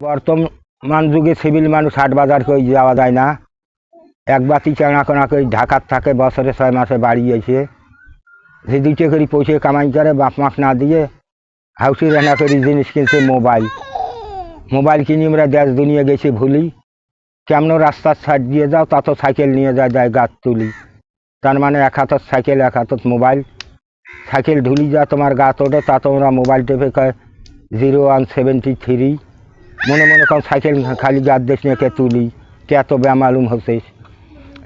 বর্তমান যুগে সিভিল মানুষ হাট বাজার কই যাওয়া যায় না। এক বাতি চাঙা কোনা কই ঢাকার থাকে, বছরে 6 মাসে বাড়ি এসে যে দুইটা করে পয়সা কামাই করে বাপ মাক না দিয়ে হাউসি রান্না করি জিনিস কিনছে মোবাইল কিনে আমরা দেশ দুনিয়া গেছি ভুলি। কেমন রাস্তার সাইড দিয়ে যাও তা তো সাইকেল নিয়ে যায় গাছ তুলি, তার মানে এক হাতত সাইকেল এক হাতত মোবাইল। সাইকেল ঢুলি যা তোমার গা তোড়ে তা তোমরা মোবাইল টেপে কয় 0173 মনে মনে কম সাইকেল খালি গাছ দেশ নিয়ে তুলি কে এত বেমালুম হচ্ছে।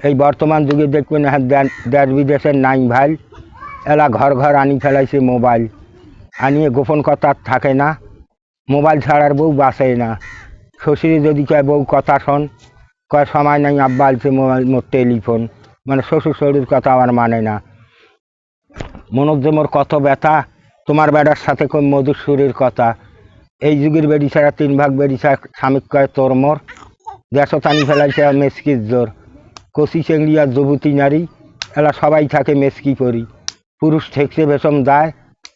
এই বর্তমান যুগে দেখবেন হ্যাঁ দেশ বিদেশের নাই ভাই এলা ঘর ঘর আনি ফেলাইছে মোবাইল, আনিয়ে গোপন কথা থাকে না। মোবাইল ছাড়ার বউ বাঁচে না। শ্বশুরে যদি কয় বউ কথা শোন, কয় সময় নাই আব্বা আলছে মোবাইল মোর টেলিফোন, মানে শ্বশুর শরীর কথা আমার মানে না। মনোজ যে মোর কত ব্যথা, তোমার বেড়ার সাথে কোন মধুর সুরের কথা। এই যুগের বেড়ি ছাড়া 3 ভাগ বেড়ি ছাড়া স্বামী কয় তোর মোর, দেশত আনি ফেলাইছে মেসকির জোর। কচি চেংড়ি আর যুবতী নারী এলা সবাই থাকে মেসকি পরি। পুরুষ ঠেকছে বেসম যায়,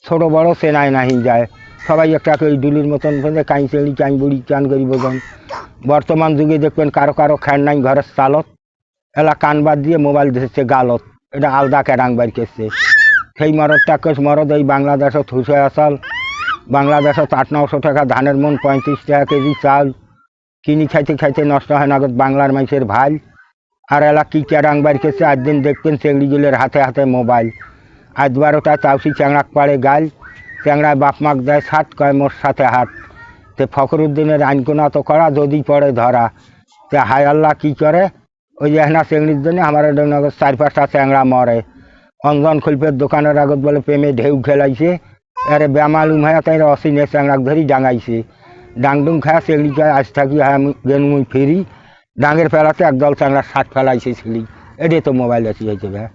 ছোট বড় চেনায় নাহি যায়, সবাই একটা ওই ডুলির মতন কাঁই চেংড়ি কাঁই বুড়ি চান করি বোঝন। বর্তমান যুগে দেখবেন কারো কারো খ্যান নাই ঘরের চালত, এলা কান বাদ দিয়ে মোবাইল ধরছে গালত, এটা আলদা ক্যাডাং বাড়ি করছে। সেই মরদটা মরদ এই বাংলাদেশত হুসে আসাল, বাংলাদেশত 800-900 টাকা ধানের মন, 35 টাকা কেজি চাল কিনি খাইতে খাইতে নষ্ট হয় নগদ বাংলার মানুষের ভাই। আর এলা কি ক্যাডাং বাড়ি করছে, আজ দিন দেখবেন চেংড়িগুলোর হাতে হাতে মোবাইল। আজ 12টা চাউসি চ্যাংড়াক পাড়ে গাল, চ্যাংড়ায় বাপ মাক দেয় ছাট, কয় মোর সাথে হাত। তে ফখরুদ্দিনের আইনকোনা তো করা, যদি পড়ে ধরা। তে হায় আল্লাহ কী করে, ওই যে এহনা চেংড়ির জন্য আমার 4-5টা চ্যাংড়া মরে। অঞ্জন খলিফের দোকানের আগত বলে প্রেমে ঢেউ খেলাইছে, আরে বেমালুম হয়ে তাই অসিনে চ্যাংড়াক ধরি ডাঙাইছে। ডাংডুং খায়া চেংড়ি খায় আজ থাকি হ্যাঁ গেনুই ফিরি, ডাঙের ফেলাতে একদল চ্যাংড়া 60 ফেলাইছে ছিলি। এটাই তো মোবাইল আছে ভাই।